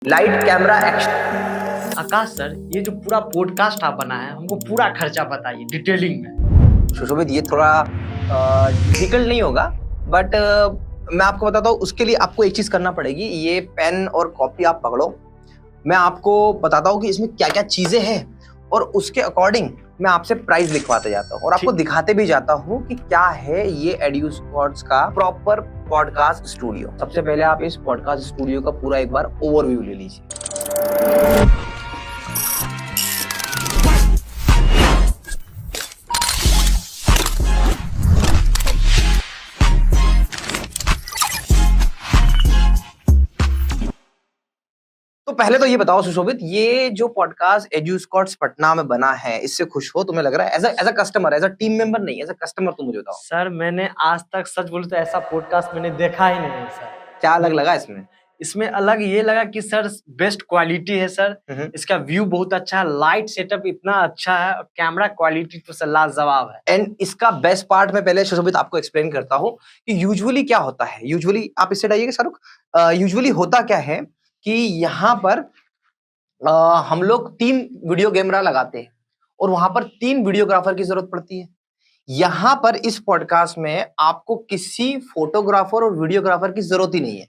Light camera action. Akash sir, ये जो पूरा पॉडकास्ट आप बनाए हैं, हमको पूरा खर्चा बताइए डिटेलिंग में। सुशोभित, ये थोड़ा डिफिकल्ट नहीं होगा, बट मैं आपको बताता हूँ। उसके लिए आपको एक चीज करना पड़ेगी। ये पेन और कॉपी आप पकड़ो। मैं आपको बताता हूँ कि इसमें क्या क्या चीजें हैं और उसके अकॉर्डिंग मैं आपसे प्राइस लिखवाते जाता हूँ और आपको दिखाते भी जाता हूँ कि क्या है ये एड्यूस्कॉर्ट्स का प्रॉपर पॉडकास्ट स्टूडियो। सबसे पहले आप इस पॉडकास्ट स्टूडियो का पूरा एक बार ओवरव्यू ले लीजिए। तो पहले तो ये बताओ सुशोभित, ये जो पॉडकास्ट एड्यूस्कॉर्ट्स पटना में बना है, इससे खुश हो? तुम्हें लग रहा है as a customer, as a team member नहीं, एज अ कस्टमर तुम मुझे बताओ। सर, मैंने आज तक सच बोलूं तो ऐसा पॉडकास्ट मैंने देखा ही नहीं है सर। क्या अलग लगा इसमें? इसमें अलग ये लगा कि सर बेस्ट क्वालिटी है सर। इसका व्यू बहुत अच्छा है, लाइट सेटअप इतना अच्छा है और कैमरा क्वालिटी तो सर लाजवाब है। एंड इसका बेस्ट पार्ट मैं पहले सुशोभित आपको एक्सप्लेन करता हूँ कि यूजुअली क्या होता है। यूजुअली आप इससे डाइएगा शाहरुख। यूजुअली होता क्या है कि यहाँ पर हम लोग 3 वीडियो कैमरा लगाते हैं और वहां पर 3 वीडियोग्राफर की जरूरत पड़ती है। यहाँ पर इस पॉडकास्ट में आपको किसी फोटोग्राफर और वीडियोग्राफर की जरूरत ही नहीं है।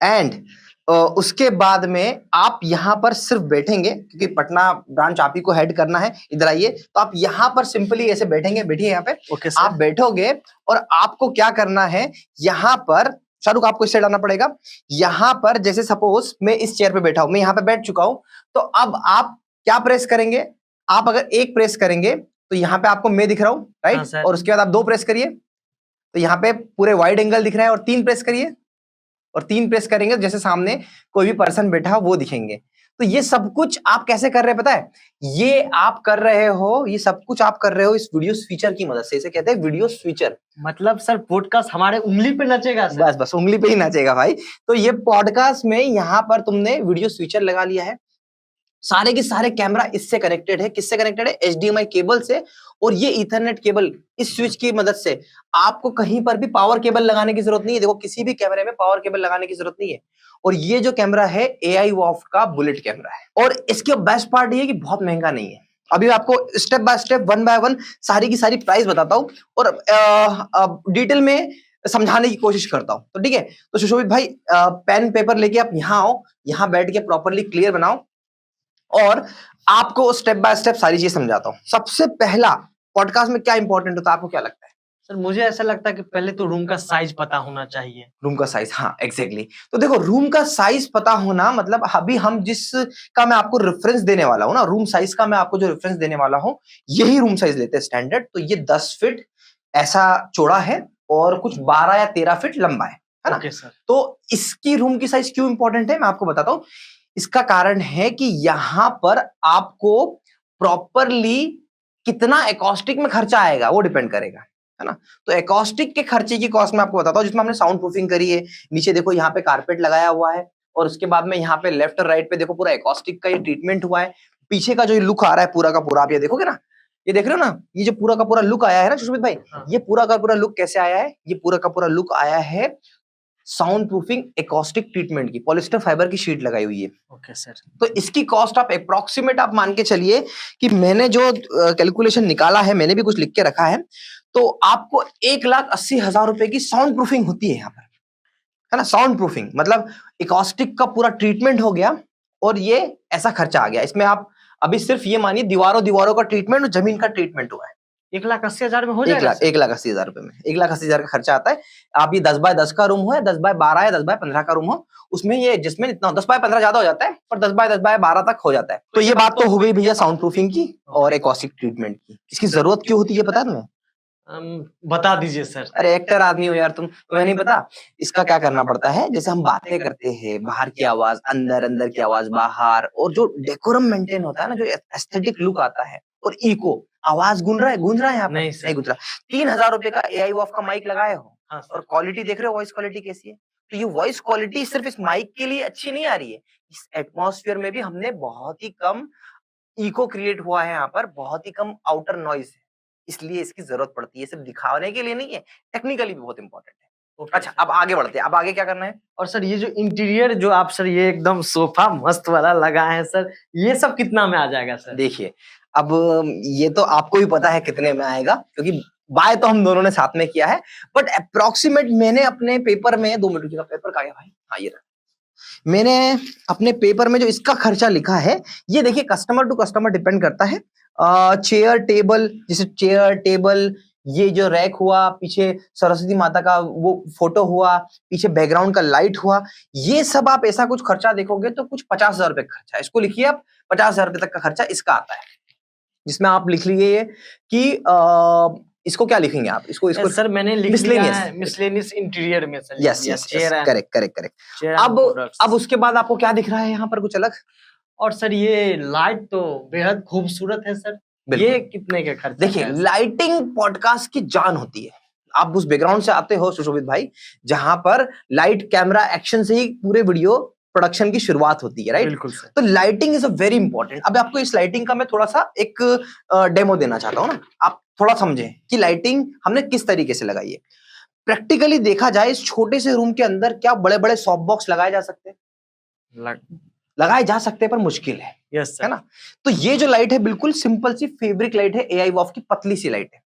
एंड उसके बाद में आप यहाँ पर सिर्फ बैठेंगे, क्योंकि पटना ब्रांच आप ही को हेड करना है। इधर आइए, तो आप यहाँ पर सिंपली ऐसे बैठेंगे। बैठिए यहाँ पे। Okay sir. आप बैठोगे और आपको क्या करना है, यहाँ पर शाहरुख आपको इस साइड आना पड़ेगा। यहाँ पर जैसे सपोज मैं इस चेयर पे बैठा हूं, मैं यहाँ पे बैठ चुका हूं, तो अब आप क्या प्रेस करेंगे? आप अगर एक प्रेस करेंगे तो यहाँ पे आपको मैं दिख रहा हूँ, राइट? हाँ सर। और उसके बाद आप 2 प्रेस करिए तो यहाँ पे पूरे वाइड एंगल दिख रहा है, और 3 प्रेस करिए और 3 प्रेस करेंगे जैसे सामने कोई भी पर्सन बैठा वो दिखेंगे। तो ये सब कुछ आप कैसे कर रहे हैं पता है? ये आप कर रहे हो, ये सब कुछ आप कर रहे हो इस वीडियो स्विचर की मदद से। इसे कहते हैं वीडियो स्विचर। मतलब सर पॉडकास्ट हमारे उंगली पे नचेगा सर? बस बस उंगली पे ही नाचेगा भाई। तो ये पॉडकास्ट में यहाँ पर तुमने वीडियो स्विचर लगा लिया है। सारे के सारे कैमरा इससे कनेक्टेड है। किससे कनेक्टेड है? HDMI केबल से। और ये ईथरनेट केबल, इस स्विच की मदद से आपको कहीं पर भी पावर केबल लगाने की जरूरत नहीं है। देखो, किसी भी कैमरे में पावर केबल लगाने की जरूरत नहीं है। और ये जो कैमरा है AI वॉफ का बुलेट कैमरा है। और इसके बेस्ट पार्ट ये है कि बहुत महंगा नहीं है। अभी आपको step by step, one by one सारी की सारी प्राइस बताता हूँ और डिटेल में समझाने की कोशिश करता हूँ। तो ठीक है, तो सुशोभित भाई, पेन पेपर लेके आप यहाँ आओ, यहाँ बैठ के प्रॉपरली क्लियर बनाओ और आपको स्टेप बाय स्टेप सारी चीज समझाता हूं। सबसे पहला, पॉडकास्ट में क्या इंपॉर्टेंट होता है, आपको क्या लगता है? सर, मुझे ऐसा लगता है कि पहले तो रूम का साइज पता होना चाहिए। रूम का साइज, हाँ एग्जैक्टली। तो देखो, रूम का साइज पता होना मतलब अभी हम जिस का मैं आपको रेफरेंस देने वाला हूं ना, रूम साइज का मैं आपको जो रेफरेंस देने वाला हूं, यही रूम साइज लेते हैं स्टैंडर्ड। तो ये 10 फीट ऐसा चौड़ा है और कुछ 12 या 13 फीट लंबा है ना? Okay sir. तो इसकी रूम की साइज क्यों इंपॉर्टेंट है मैं आपको बताता हूं। इसका कारण है कि यहां पर आपको प्रॉपरली कितना एकॉस्टिक में खर्चा आएगा वो डिपेंड करेगा, है ना? तो एकॉस्टिक के खर्चे की कॉस्ट मैं आपको बताता हूँ, जिसमें हमने साउंड प्रूफिंग करी है। नीचे देखो, यहाँ पे कारपेट लगाया हुआ है और उसके बाद में यहाँ पे लेफ्ट और राइट पे देखो पूरा एकॉस्टिक का ये ट्रीटमेंट हुआ है। पीछे का जो लुक आ रहा है पूरा का पूरा, आप ये देखोगे ना, ये देख रहे हो ना, ये जो पूरा का पूरा लुक आया है ना सुष्मित भाई, हाँ। ये पूरा का पूरा लुक कैसे आया है? ये पूरा का पूरा लुक आया है साउंड प्रूफिंग एकॉस्टिक ट्रीटमेंट की, पॉलिस्टर फाइबर की शीट लगाई हुई है। Okay sir. तो इसकी कॉस्ट आप अप्रोक्सीमेट आप मान के चलिए कि मैंने जो कैलकुलेशन निकाला है, मैंने भी कुछ लिख के रखा है, तो आपको 1,80,000 रुपए की साउंड प्रूफिंग होती है यहाँ पर, है ना? साउंड प्रूफिंग मतलब एकॉस्टिक का पूरा ट्रीटमेंट हो गया और ये ऐसा खर्चा आ गया। इसमें आप अभी सिर्फ ये मानिए दीवारों दीवारों का ट्रीटमेंट और जमीन का ट्रीटमेंट हुआ है। 1,80,000 में हो एक जाएगा लाख सर? 1,80,000 रुपए में 1,80,000 का खर्चा आता है। आप ये 10 बाय 10 का रूम हो या 10 बाय 12 या 10 बाय 15 का रूम हो, उसमें ये एडजस्टमेंट इतना 10 बाय 15 ज्यादा हो जाता है, पर 10 बाय 10 बाय 12 तक हो जाता है। तो ये बात तो हो गई भैया साउंड प्रूफिंग की और एकॉस्टिक ट्रीटमेंट की। इसकी जरूरत क्यों होती है पता है तुम्हें? बता दीजिए सर। अरे एक्टर आदमी हो यार तुम, तुम्हें नहीं पता? इसका क्या करना पड़ता है, जैसे हम बातें करते हैं, बाहर की आवाज अंदर, अंदर की आवाज बाहर, और जो डेकोरम मेंटेन होता है ना, जो एस्थेटिक लुक आता है, और इको, आवाज गूंज रहा है यहाँ पर? नहीं सर। नहीं गूंज रहा। 3,000 रुपए का AI वॉफ का माइक लगाए हो हाँ और सर। क्वालिटी देख रहे हो, वॉइस क्वालिटी कैसी है? तो ये वॉइस क्वालिटी सिर्फ इस माइक के लिए अच्छी नहीं आ रही है, इस एटमॉस्फेयर में भी हमने बहुत ही कम इको क्रिएट हुआ है यहाँ पर, बहुत ही कम आउटर नॉइज है, इसलिए इसकी जरूरत पड़ती है। सिर्फ दिखाने के लिए नहीं है, टेक्निकली भी बहुत इंपॉर्टेंट है। अच्छा, अब आगे बढ़ते हैं। अब आगे क्या करना है? और सर ये जो इंटीरियर जो आप सर ये एकदम सोफा मस्त वाला लगाए हैं सर, ये सब कितना में आ जाएगा सर? देखिए, अब ये तो आपको भी पता है कितने में आएगा, क्योंकि बाय तो हम दोनों ने साथ में किया है, बट अप्रोक्सीमेट मैंने अपने पेपर में 2 मिनट का पेपर कहाँ गया भाई? हाँ, ये रहा। मैंने अपने पेपर में जो इसका खर्चा लिखा है, ये देखिए कस्टमर टू कस्टमर डिपेंड करता है। चेयर टेबल, जैसे चेयर टेबल, ये जो रैक हुआ, पीछे सरस्वती माता का वो फोटो हुआ, पीछे बैकग्राउंड का लाइट हुआ, ये सब आप ऐसा कुछ खर्चा देखोगे तो कुछ 50,000 रुपए का खर्चा है। इसको लिखिए आप, 50,000 रुपए तक का खर्चा इसका आता है, जिसमें आप लिख लीजिए कि इसको क्या लिखेंगे आप? इसको सर मैंने लिख लिया मिसलेनियस। है मिसलेनियस इंटीरियर में sir. Yes yes, correct correct correct. अब उसके बाद आपको क्या दिख रहा है यहाँ पर कुछ अलग? और सर ये लाइट तो बेहद खूबसूरत है सर, ये कितने का खर्चा? देखिए, लाइटिंग पॉडकास्ट की जान होती है। आप उस बैकग्राउंड से आते हो सुशोभित भाई, जहां पर लाइट कैमरा एक्शन से ही पूरे वीडियो प्रोडक्शन की शुरुआत होती है, राइट? बिल्कुल सर। तो lighting is a very important. अब आपको इस लाइटिंग का मैं थोड़ा सा एक डेमो देना चाहता हूँ ना, आप थोड़ा समझें कि लाइटिंग हमने किस तरीके से लगाई है। प्रैक्टिकली देखा जाए, इस छोटे से रूम के अंदर क्या बड़े बड़े सॉफ्ट बॉक्स लगाए जा सकते हैं? लगाए जा सकते हैं, पर मुश्किल है। Yes sir. है ना? तो ये जो लाइट है बिल्कुल सिंपल सी फैब्रिक लाइट है, एआई वॉफ की पतली सी लाइट है।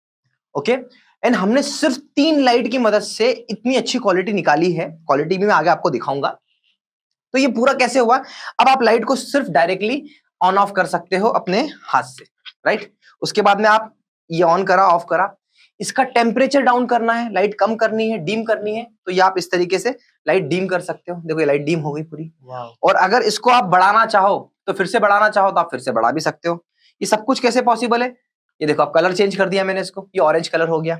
ओके, एंड हमने सिर्फ 3 लाइट की मदद से इतनी अच्छी क्वालिटी निकाली है। क्वालिटी भी मैं आगे आपको दिखाऊंगा। तो ये पूरा कैसे हुआ? अब आप लाइट को सिर्फ डायरेक्टली ऑन ऑफ कर सकते हो अपने हाथ से, राइट? उसके बाद में आप ये ऑन करा, ऑफ करा। इसका टेम्परेचर डाउन करना है, लाइट कम करनी है, डीम करनी है, तो ये आप इस तरीके से लाइट डीम कर सकते हो। देखो ये लाइट डीम हो गई पूरी। और अगर इसको आप बढ़ाना चाहो तो फिर से बढ़ाना चाहो तो आप फिर से बढ़ा भी सकते हो। ये सब कुछ कैसे पॉसिबल है? ये देखो, आप कलर चेंज कर दिया मैंने इसको, ये ऑरेंज कलर हो गया।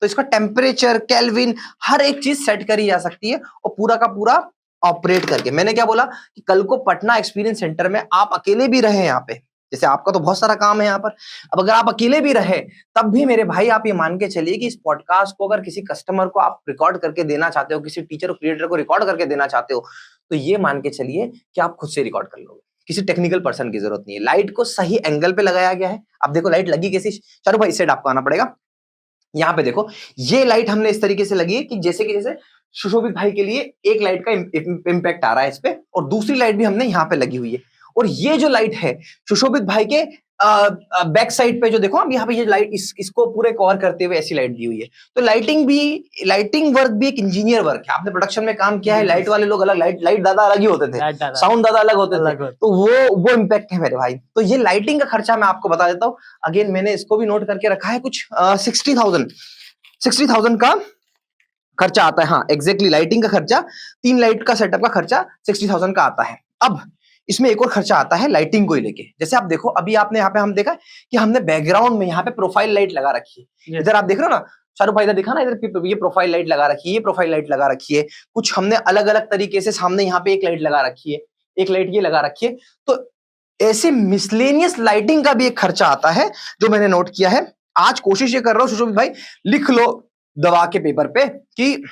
तो इसका टेम्परेचर, केल्विन, हर एक चीज सेट करी जा सकती है, और पूरा का पूरा ऑपरेट करके। मैंने क्या बोला कि कल को पटना एक्सपीरियंस सेंटर में आप अकेले भी रहे यहाँ पे, जैसे आपका तो बहुत सारा काम है यहाँ पर, अब अगर आप अकेले भी रहे तब भी मेरे भाई आप ये मान के चलिए कि इस पॉडकास्ट को अगर किसी कस्टमर को आप रिकॉर्ड करके देना चाहते हो, किसी टीचर और क्रिएटर को रिकॉर्ड करके देना चाहते हो, तो ये मान के चलिए कि आप खुद से रिकॉर्ड कर लोगे, किसी टेक्निकल पर्सन की जरूरत नहीं है। लाइट को सही एंगल पे लगाया गया है। अब देखो लाइट लगी कैसी? चारू भाई, इस साइड आपको आना पड़ेगा। यहाँ पे देखो, ये लाइट हमने इस तरीके से लगी है कि जैसे सुशोभित भाई के लिए एक लाइट का इम्पैक्ट आ रहा है इस पे, और दूसरी लाइट भी हमने यहाँ पे लगी हुई है। और ये जो लाइट है सुशोभित भाई के बैक साइड पे, जो देखो अब यहाँ पे ये लाइट इसको पूरे कवर करते हुए ऐसी लाइट दी हुई है। तो लाइटिंग वर्क भी एक इंजीनियर वर्क है। आपने प्रोडक्शन में काम किया है, लाइट वाले लोग अलग, लाइट दादा अलग ही होते थे, साउंड दादा अलग होते थे, तो वो इम्पैक्ट है मेरे भाई। तो ये लाइटिंग का खर्चा मैं आपको बता देता हूँ। अगेन मैंने इसको भी नोट करके रखा है, कुछ 60,000 का खर्चा आता है। हाँ एग्जैक्टली, लाइटिंग का खर्चा, 3 लाइट का सेटअप का खर्चा 60,000 का आता है। अब इसमें एक और खर्चा आता है लाइटिंग को ही लेके। जैसे आप देखो, अभी आपने यहाँ पे हम देखा कि हमने बैकग्राउंड में यहाँ पे प्रोफाइल लाइट लगा रखी है। इधर आप देख रहे हो ना, शाहरुख भाई इधर दिखा ना, इधर ये प्रोफाइल लाइट लगा रखी है, ये प्रोफाइल लाइट लगा रखी है। कुछ हमने अलग अलग तरीके से, सामने यहाँ पे एक लाइट लगा रखी है, एक लाइट ये लगा रखी है। तो ऐसे मिसलेनियस लाइटिंग का भी एक खर्चा आता है जो मैंने नोट किया है। आज कोशिश ये कर रहा हूँ सुशोभित भाई, लिख लो दबा के पेपर पे कि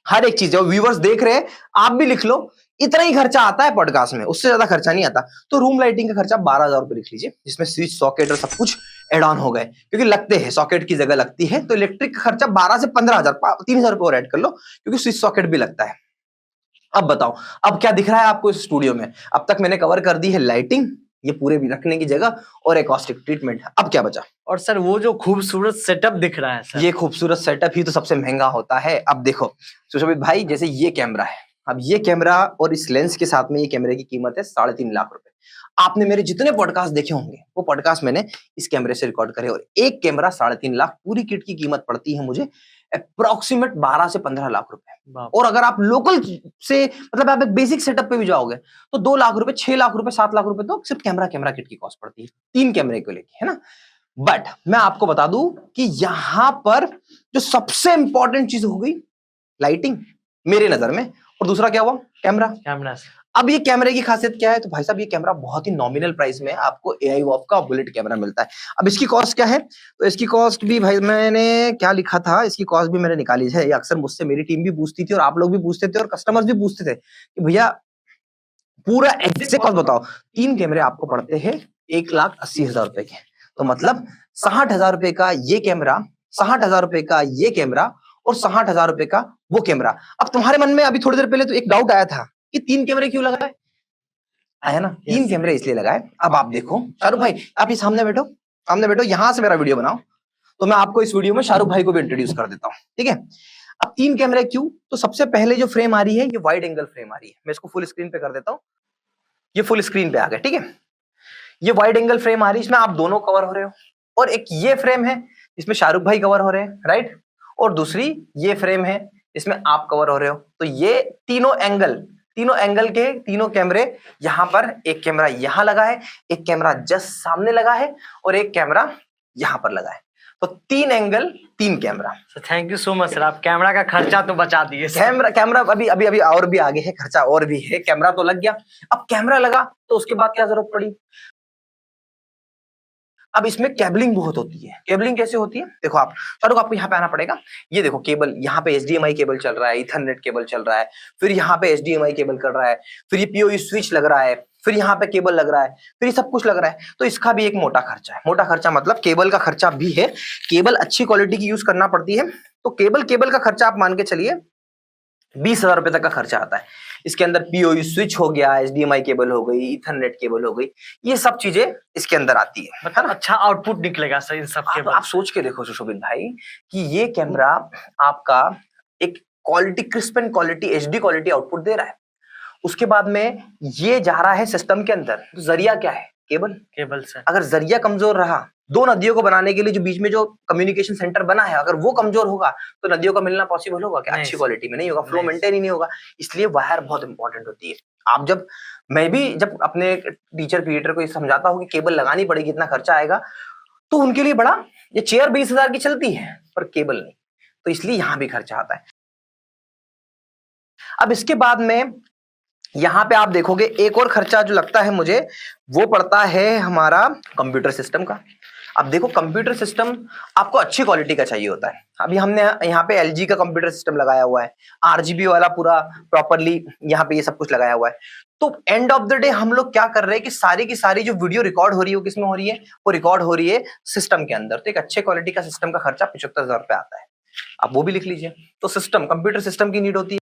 हर एक चीज, जो व्यूअर्स देख रहे हैं आप भी लिख लो, इतना ही खर्चा आता है पॉडकास्ट में, उससे ज्यादा खर्चा नहीं आता। तो रूम लाइटिंग का खर्चा 12,000 रुपए लिख लीजिए, जिसमें स्विच, सॉकेट और सब कुछ एड ऑन हो गए, क्योंकि लगते हैं, सॉकेट की जगह लगती है। तो इलेक्ट्रिक का खर्चा 12 से 15,000, 3,000 रुपए और ऐड कर लो, क्योंकि स्विच सॉकेट भी लगता है। अब बताओ, अब क्या दिख रहा है आपको इस स्टूडियो में? अब तक मैंने कवर कर दी है लाइटिंग, ये पूरे भी रखने की जगह और एकॉस्टिक ट्रीटमेंट। अब क्या बचा? और सर वो जो खूबसूरत सेटअप दिख रहा है सर, ये खूबसूरत सेटअप ही तो सबसे महंगा होता है। अब देखो सुशोभित भाई, जैसे ये कैमरा है, अब ये कैमरा और इस लेंस के साथ में ये कैमरे की कीमत है 3.5 लाख रुपए। आपने मेरे जितने पॉडकास्ट देखे होंगे वो पॉडकास्ट मैंने इस कैमरे से रिकॉर्ड करे, और एक कैमरा 3.5 लाख, पूरी किट की कीमत पड़ती है मुझे अप्रोक्सीमेट 12 से 15 लाख रुपए। और अगर आप लोकल से, मतलब आप एक बेसिक सेटअप पे भी जाओगे तो 2 लाख रुपए, 6 लाख रुपए, 7 लाख रुपए तो सिर्फ कैमरा किट की कॉस्ट पड़ती है, 3 कैमरे को लेके, है ना। बट मैं आपको बता दूं कि यहां पर जो सबसे इंपॉर्टेंट चीज हो गई लाइटिंग मेरे नजर में, और दूसरा क्या हुआ? कैमरा। अब ये कैमरे की खासियत क्या है? तो भाई साहब ये कैमरा बहुत ही नॉमिनल प्राइस में आपको एआई वॉफ का बुलेट कैमरा मिलता है। अब इसकी कॉस्ट क्या है? तो इसकी कॉस्ट भी भाई मैंने क्या लिखा था, इसकी कॉस्ट भी मैंने निकाली है। ये अक्सर मुझसे मेरी टीम भी पूछती थी, और आप लोग भी पूछते थे, और कस्टमर्स भी पूछते थे कि भैया पूरा एग्जैक्ट कॉस्ट बताओ। 3 कैमरे आपको पड़ते हैं 1,80,000 रुपए के। तो मतलब 60,000 रुपए का ये कैमरा, 60,000 रुपए का ये कैमरा, और 60,000 रुपए का वो कैमरा। अब तुम्हारे मन में अभी थोड़ी देर पहले तो एक डाउट आया था कि 3 कैमरे क्यों लगाए, आया ना? 3 कैमरे इसलिए लगाए। अब आप देखो शाहरुख भाई, आप ये सामने बैठो, यहां से मेरा वीडियो बनाओ, तो मैं आपको इस वीडियो में शाहरुख भाई को भी इंट्रोड्यूस कर देता हूँ, ठीक है? अब 3 कैमरे क्यों? तो सबसे पहले जो फ्रेम आ रही है ये वाइड एंगल फ्रेम आ रही है। मैं इसको फुल स्क्रीन पे कर देता हूँ, ये फुल स्क्रीन पे आ गया, ठीक है? ये वाइड एंगल फ्रेम आ रही है, इसमें आप दोनों कवर हो रहे हो। और एक ये फ्रेम है, इसमें शाहरुख भाई कवर हो रहे हैं, राइट? और दूसरी ये फ्रेम है, इसमें आप कवर हो रहे हो। तो ये तीनों एंगल के तीनों कैमरे यहां पर, एक कैमरा यहां लगा है, एक कैमरा जस्ट सामने लगा है और एक कैमरा यहां पर लगा है। तो 3 angle 3 camera. Thank you so much sir, आप कैमरा का खर्चा तो बचा दिए। कैमरा अभी और भी आगे है, खर्चा और भी है। कैमरा तो लग गया, अब कैमरा लगा तो उसके बाद क्या जरूरत पड़ी? अब इसमें केबलिंग बहुत होती है। केबलिंग कैसे होती है? देखो आप शाहरुख, आपको यहाँ पे आना पड़ेगा। ये देखो केबल, यहाँ पे HDMI केबल चल रहा है, इथरनेट केबल चल रहा है, फिर यहाँ पे HDMI केबल कर रहा है, फिर ये PoE स्विच लग रहा है, फिर यहाँ पे केबल लग रहा है, फिर ये सब कुछ लग रहा है। तो इसका भी एक मोटा खर्चा है। मोटा खर्चा मतलब केबल का खर्चा भी है। केबल अच्छी क्वालिटी की यूज करना पड़ती है। तो केबल का खर्चा आप मान के चलिए 20,000 रुपए तक का खर्चा आता है। इसके अंदर PoE स्विच हो गया, HDMI केबल हो गई, इथरनेट केबल हो गई, ये सब चीजें इसके अंदर आती है। मतलब अच्छा आउटपुट निकलेगा सर इन सब केबल। आप सोच के देखो सुशोभित भाई कि ये कैमरा आपका एक quality, crisp and quality, HD quality output दे रहा है। उसके बाद में ये जा रहा है सिस्टम के अंदर, तो जरिया क्या है? Cable sir. अगर जरिया कमजोर रहा, दो नदियों को बनाने के लिए जो बीच में जो कम्युनिकेशन सेंटर बना है, अगर वो कमजोर होगा तो नदियों का मिलना पॉसिबल होगा क्या? अच्छी क्वालिटी में नहीं होगा, फ्लो मेंटेन ही नहीं होगा। इसलिए वायर बहुत इंपॉर्टेंट होती है। आप मैं भी जब अपने टीचर क्रिएटर को ये समझाता हूँ कि केबल लगानी पड़ेगी, इतना खर्चा आएगा, तो उनके लिए बड़ा, ये चेयर 20,000 की चलती है पर केबल नहीं, तो इसलिए यहां भी खर्चा आता है। अब इसके बाद में यहां पे आप देखोगे एक और खर्चा जो लगता है मुझे, वो पड़ता है हमारा कंप्यूटर सिस्टम का। अब देखो कंप्यूटर सिस्टम आपको अच्छी क्वालिटी का चाहिए होता है। अभी हमने यहाँ पे LG का कंप्यूटर सिस्टम लगाया हुआ है, RGB वाला पूरा प्रॉपरली यहाँ पे ये सब कुछ लगाया हुआ है। तो एंड ऑफ द डे हम लोग क्या कर रहे हैं कि सारी की सारी जो वीडियो रिकॉर्ड हो रही है वो किसमें हो रही है? वो रिकॉर्ड हो रही है सिस्टम के अंदर। तो एक अच्छे क्वालिटी का सिस्टम का खर्चा 75,000 रुपए आता है। आप वो भी लिख लीजिए। तो सिस्टम, कंप्यूटर सिस्टम की नीड होती है।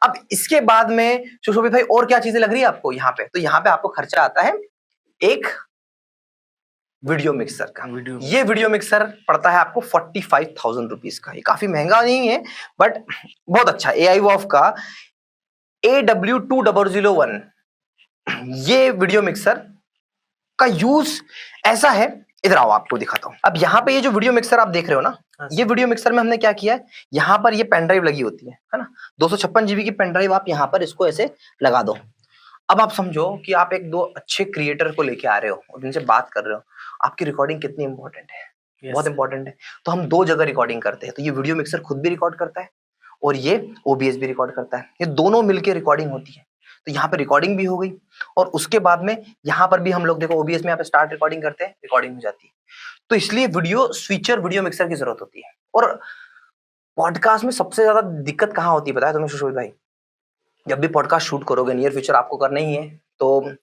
अब इसके बाद में सुशोभित भाई और क्या चीजें लग रही है आपको यहाँ पे? तो यहाँ पे आपको खर्चा आता है एक वीडियो मिक्सर का। ये वीडियो मिक्सर पड़ता है आपको 45,000 रुपीज का। ये काफी महंगा नहीं है बट बहुत अच्छा। AIVOF का AW2001 ये वीडियो मिक्सर का यूज ऐसा है, इधर आओ आपको दिखाता हूं। अब यहाँ पे ये जो वीडियो मिक्सर आप देख रहे हो ना, ये वीडियो मिक्सर में हमने क्या किया है, यहाँ पर ये पेन ड्राइव लगी होती है ना, 256 GB की पेन ड्राइव आप यहाँ पर इसको ऐसे लगा दो। अब आप समझो कि आप एक दो अच्छे क्रिएटर को लेके आ रहे हो और उनसे बात कर रहे हो, आपकी रिकॉर्डिंग कितनी इंपॉर्टेंट है? बहुत इंपॉर्टेंट है। तो हम 2 जगह रिकॉर्डिंग करते हैं। तो ये वीडियो मिक्सर खुद भी रिकॉर्ड करता है और ये OBS भी रिकॉर्ड करता है। ये दोनों मिलकर रिकॉर्डिंग होती है। तो यहाँ पे रिकॉर्डिंग भी हो गई और उसके बाद में यहाँ पर भी हम लोग देखो OBS में यहाँ पे स्टार्ट रिकॉर्डिंग करते हैं, रिकॉर्डिंग हो जाती है। तो इसलिए वीडियो स्विचर, वीडियो मिक्सर की जरूरत होती है। और पॉडकास्ट में सबसे ज्यादा दिक्कत कहाँ होती है पता है तुम्हें सुशोभित भाई? जब भी पॉडकास्ट शूट करोगे, नियर फ्यूचर आपको करना ही है, तो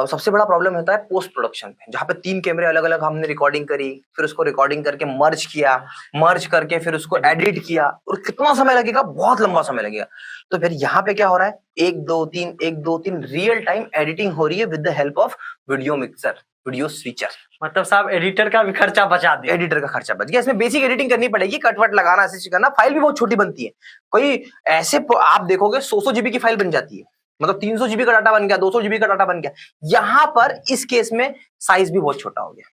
सबसे बड़ा प्रॉब्लम होता है पोस्ट प्रोडक्शन में, जहाँ पे 3 कैमरे अलग अलग हमने रिकॉर्डिंग करी, फिर उसको रिकॉर्डिंग करके मर्ज करके फिर उसको एडिट किया, और कितना समय लगेगा? बहुत लंबा समय लगेगा। तो फिर यहाँ पे क्या हो रहा है, 1 2 3 रियल टाइम एडिटिंग हो रही है with the help of video mixer, video switcher. मतलब साहब एडिटर का भी खर्चा बचा दिया। एडिटर का खर्चा बच गया। इसमें बेसिक एडिटिंग करनी पड़ेगी, कट वट लगाना, ऐसे करना, फाइल भी बहुत छोटी बनती है। कोई ऐसे आप देखोगे 100 GB की फाइल बन जाती है, मतलब 300 GB का डाटा बन गया, 200 GB का डाटा बन गया। यहां पर इस केस में साइज भी बहुत छोटा हो गया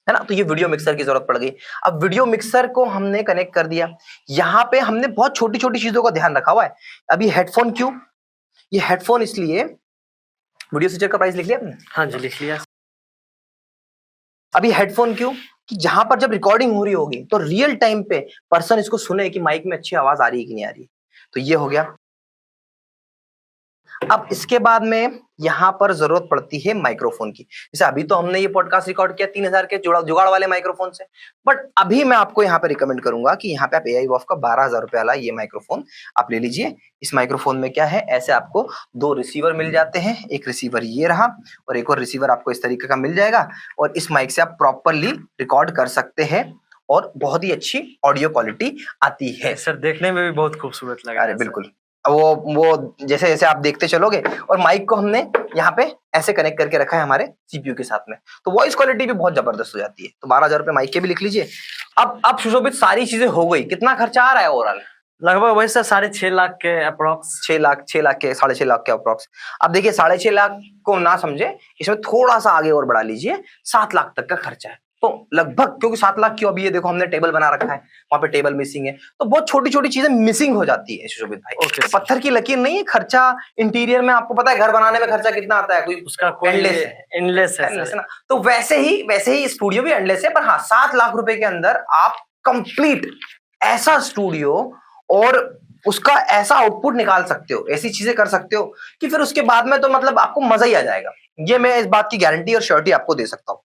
है ना। तो ये वीडियो मिक्सर की जरूरत पड़ गई। अब वीडियो मिक्सर को हमने कनेक्ट कर दिया। यहाँ पे हमने बहुत छोटी छोटी चीजों का ध्यान रखा हुआ है। अभी हेडफोन क्यों? ये हेडफोन इसलिए, वीडियो स्विचर का प्राइस लिख लिया आपने? हाँ जी लिख लिया। अभी हेडफोन क्यों? कि जहां पर जब रिकॉर्डिंग हो रही होगी तो रियल टाइम पे पर्सन इसको सुने कि माइक में अच्छी आवाज आ रही है कि नहीं आ रही। तो ये हो गया। अब इसके बाद में यहाँ पर जरूरत पड़ती है माइक्रोफोन की। जैसे अभी तो हमने ये पॉडकास्ट रिकॉर्ड किया 3,000 के जुगाड़ वाले माइक्रोफोन से, बट अभी मैं आपको यहाँ पे रिकमेंड करूंगा कि यहाँ पे आप AIVOF का 12,000 रुपए वाला ये माइक्रोफोन आप ले लीजिए। इस माइक्रोफोन में क्या है, ऐसे आपको 2 रिसीवर मिल जाते हैं। एक रिसीवर ये रहा और एक और रिसीवर आपको इस तरीके का मिल जाएगा, और इस माइक से आप प्रॉपरली रिकॉर्ड कर सकते हैं और बहुत ही अच्छी ऑडियो क्वालिटी आती है। सर देखने में भी बहुत खूबसूरत लगा। अरे बिल्कुल, वो जैसे जैसे आप देखते चलोगे। और माइक को हमने यहाँ पे ऐसे कनेक्ट करके रखा है हमारे सीपीयू के साथ में, तो वॉइस क्वालिटी भी बहुत जबरदस्त हो जाती है। तो 12,000 रुपए माइक के भी लिख लीजिए। अब सुशोभित सारी चीजें हो गई, कितना खर्चा आ रहा है ओवरऑल? लगभग वही सर 6.5 लाख के अप्रोक्स। 6 लाख के 6.5 लाख के अप्रोक्स। अब देखिए 6.5 लाख को ना समझे, इसमें थोड़ा सा आगे और बढ़ा लीजिए, 7 लाख तक का खर्चा है। तो लगभग, क्योंकि 7 लाख क्यों, अभी ये देखो हमने टेबल बना रखा है, वहां पे टेबल मिसिंग है, तो बहुत छोटी छोटी चीजें मिसिंग हो जाती है सुशोभित भाई। Okay, तो पत्थर की लकीर नहीं है। खर्चा इंटीरियर में आपको पता है घर बनाने में खर्चा कितना आता है, कोई उसका कोई एंडलेस है सर। ना तो वैसे ही स्टूडियो भी एंडलेस है, पर हाँ 7 लाख रुपए के अंदर आप कंप्लीट ऐसा स्टूडियो और उसका ऐसा आउटपुट निकाल सकते हो, ऐसी चीजें कर सकते हो कि फिर उसके बाद में तो मतलब आपको मजा ही आ जाएगा। ये मैं इस बात की गारंटी और श्योरिटी आपको दे सकता हूँ।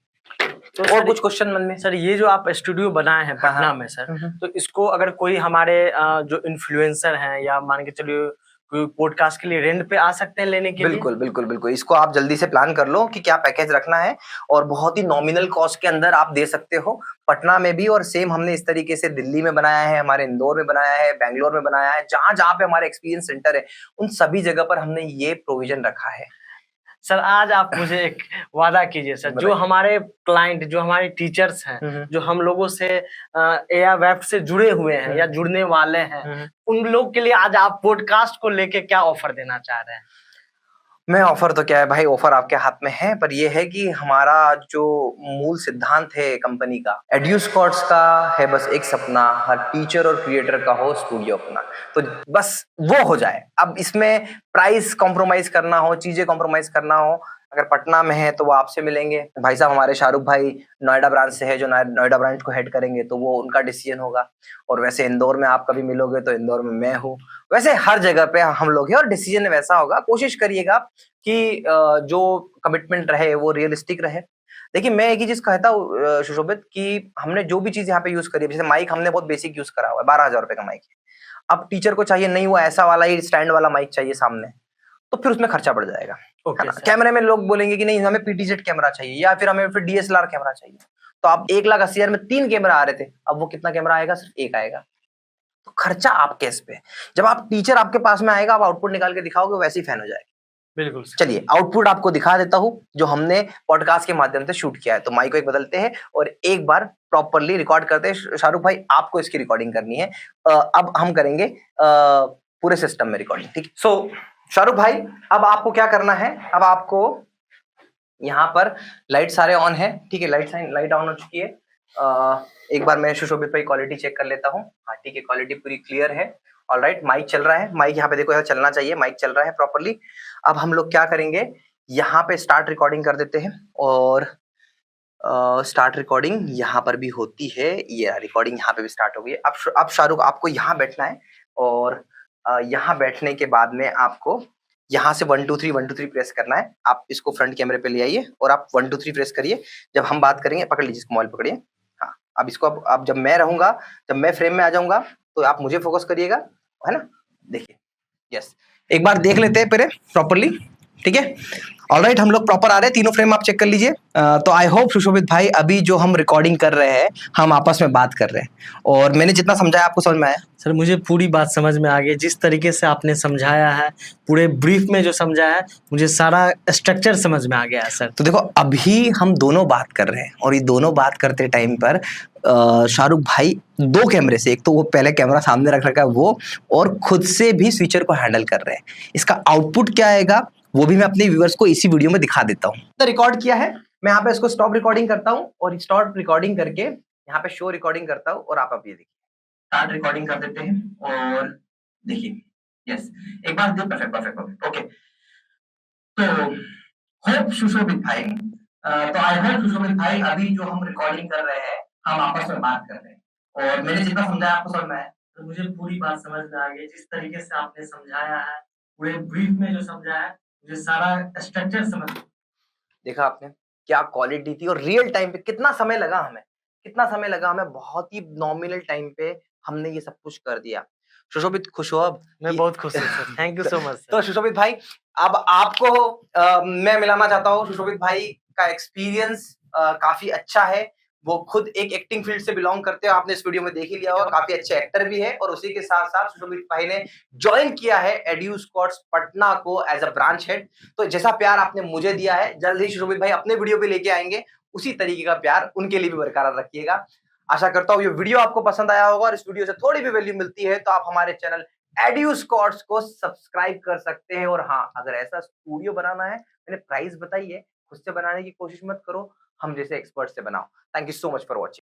तो और कुछ क्वेश्चन मन में? सर ये जो आप स्टूडियो बनाए हैं पटना में सर, तो इसको अगर कोई हमारे जो इन्फ्लुएंसर हैं या मान के चलिए कोई पॉडकास्ट के लिए रेंट पे आ सकते हैं लेने के लिए? बिल्कुल। इसको आप जल्दी से प्लान कर लो कि क्या पैकेज रखना है, और बहुत ही नॉमिनल कॉस्ट के अंदर आप दे सकते हो पटना में भी। और सेम हमने इस तरीके से दिल्ली में बनाया है, हमारे इंदौर में बनाया है, बैंगलोर में बनाया है, जहां जहां पे हमारे एक्सपीरियंस सेंटर है उन सभी जगह पर हमने ये प्रोविजन रखा है। सर आज आप मुझे एक वादा कीजिए सर, जो हमारे क्लाइंट, जो हमारे टीचर्स हैं, जो हम लोगों से एआई वेब से जुड़े हुए हैं या जुड़ने वाले हैं, उन लोग के लिए आज आप पॉडकास्ट को लेके क्या ऑफर देना चाह रहे हैं? मैं ऑफर तो क्या है भाई, ऑफर आपके हाथ में है, पर यह है कि हमारा जो मूल सिद्धांत है कंपनी का, एड्यूस्कॉट्स का है बस एक सपना, हर टीचर और क्रिएटर का हो स्टूडियो अपना। तो बस वो हो जाए। अब इसमें प्राइस कॉम्प्रोमाइज करना हो, चीजें कॉम्प्रोमाइज करना हो, अगर पटना में है तो वो आपसे मिलेंगे। भाई साहब हमारे शाहरुख भाई नोएडा ब्रांच से है, जो नोएडा ब्रांच को हेड करेंगे, तो वो उनका डिसीजन होगा। और वैसे इंदौर में आप कभी मिलोगे तो इंदौर में मैं हूँ। वैसे हर जगह पे हम लोग हैं और डिसीजन वैसा होगा। कोशिश करिएगा कि जो कमिटमेंट रहे वो रियलिस्टिक रहे। देखिए मैं एक ही चीज कहता हूँ सुशोभित, कि हमने जो भी चीज यहाँ पे यूज करी है, जैसे माइक हमने बहुत बेसिक यूज करा हुआ है, 12,000 रुपए का माइक है। अब टीचर को चाहिए नहीं वो ऐसा वाला ही स्टैंड वाला माइक चाहिए सामने, तो फिर उसमें खर्चा बढ़ जाएगा। कैमरे में लोग बोलेंगे कि नहीं हमें पीटीजेड कैमरा चाहिए, या फिर हमें फिर डीएसएलआर कैमरा चाहिए। तो आप 1,80,000 में 3 कैमरा आ रहे थे, अब वो कितना कैमरा आएगा? सिर्फ एक आएगा। तो खर्चा आपके इस पे। जब आप टीचर आपके पास में आएगा, आप आउटपुट निकाल के दिखाओगे, वैसे ही फैन हो जाएगा। बिल्कुल। चलिए आउटपुट आपको दिखा देता हूं जो हमने पॉडकास्ट के माध्यम से शूट किया है। तो माइक को एक बदलते हैं और एक बार प्रॉपरली रिकॉर्ड करते हैं। शाहरुख भाई आपको इसकी रिकॉर्डिंग करनी है। अब हम करेंगे पूरे सिस्टम में रिकॉर्डिंग, ठीक। सो शाहरुख भाई अब आपको क्या करना है, अब आपको यहाँ पर लाइट सारे ऑन है, ठीक है, लाइट ऑन हो चुकी है। एक बार मैं सुशोभित भाई क्वालिटी चेक कर लेता हूँ। हाँ ठीक है, क्वालिटी पूरी क्लियर है। ऑलराइट, माइक चल रहा है, माइक यहाँ पे देखो ऐसा चलना चाहिए, माइक चल रहा है प्रॉपरली। अब हम लोग क्या करेंगे, यहाँ पे स्टार्ट रिकॉर्डिंग कर देते हैं। और स्टार्ट रिकॉर्डिंग यहाँ पर भी होती है, ये रिकॉर्डिंग यहाँ पे भी स्टार्ट हो गई है। अब शाहरुख आपको यहाँ बैठना है, और यहाँ बैठने के बाद में आपको यहाँ से 1 2 3 1 2 3 प्रेस करना है। आप इसको फ्रंट कैमरे पे ले आइए और आप 1 2 3 प्रेस करिए। जब हम बात करेंगे, पकड़ लीजिए, मोबाइल पकड़िए। हाँ, अब इसको अब जब मैं रहूंगा, जब मैं फ्रेम में आ जाऊंगा, तो आप मुझे फोकस करिएगा, है ना। देखिए, यस, एक बार देख लेते हैं पहले प्रॉपरली, ठीक है। ऑलराइट, हम लोग प्रॉपर आ रहे हैं, तीनों फ्रेम आप चेक कर लीजिए। तो आई होप सुशोभित भाई अभी जो हम रिकॉर्डिंग कर रहे हैं, हम आपस में बात कर रहे हैं, और मैंने जितना समझाया आपको समझ में आया? सर मुझे पूरी बात समझ में आ गई, जिस तरीके से आपने समझाया है, पूरे ब्रीफ में जो समझाया है, मुझे सारा स्ट्रक्चर समझ में आ गया है सर। तो देखो अभी हम दोनों बात कर रहे हैं, और ये दोनों बात करते टाइम पर शाहरुख भाई 2 कैमरे से, एक तो वो पहले कैमरा सामने रख रखा है वो, और खुद से भी स्विचर को हैंडल कर रहे हैं। इसका आउटपुट क्या आएगा वो भी मैं अपने व्यूअर्स को इसी वीडियो में दिखा देता हूँ। तो रिकॉर्ड किया है, मैं यहाँ पे इसको स्टॉप रिकॉर्डिंग करता हूँ, और स्टॉप रिकॉर्डिंग करके यहाँ पे शो रिकॉर्डिंग करता हूँ, और आप अब ये देखिए स्टार्ट रिकॉर्डिंग कर देते हैं, और देखिए, यस, एक बार परफेक्ट, ओके। तो होप सुशोभित भाई, तो आई होप सुशोभित भाई अभी जो हम रिकॉर्डिंग कर रहे हैं, हम आपस में बात कर रहे हैं, और मैंने जितना समझाया आपको समझ में आया? तो मुझे पूरी बात समझ में आ गई, जिस तरीके से आपने समझाया है, पूरे ब्रीफ में जो समझाया है, मुझे सारा स्ट्रक्चर समझ। देखा आपने क्या क्वालिटी थी, और रियल टाइम पे कितना समय लगा हमें, बहुत ही नॉमिनल टाइम पे हमने ये सब कुछ कर दिया। सुशोभित खुश हो? अब मैं बहुत खुश हूँ sir, thank you so much. तो सुशोभित भाई अब आपको मैं मिलाना चाहता हूँ। सुशोभित भाई का एक्सपीरियंस काफी अच्छा है, वो खुद एक एक्टिंग फील्ड से बिलोंग करते हो, आपने इस वीडियो में देख ही लिया होगा, काफी अच्छे एक्टर भी है। और उसी के साथ साथ सुशोभित भाई ने ज्वाइन किया है एड्यू स्क्वाड्स पटना को एज अ ब्रांच हेड। तो जैसा प्यार आपने मुझे दिया है, जल्द ही सुशोभित भाई अपने वीडियो पे लेके आएंगे, उसी तरीके का प्यार उनके लिए भी बरकरार रखिएगा। आशा करता हूँ ये वीडियो आपको पसंद आया होगा, और इस वीडियो से थोड़ी भी वैल्यू मिलती है तो आप हमारे चैनल एड्यू स्क्वाड्स को सब्सक्राइब कर सकते हैं। और हाँ, अगर ऐसा स्टूडियो बनाना है, मैंने प्राइस बताई है, खुद से बनाने की कोशिश मत करो, हम जैसे एक्सपर्ट से बनाओ। Thank you so much for watching.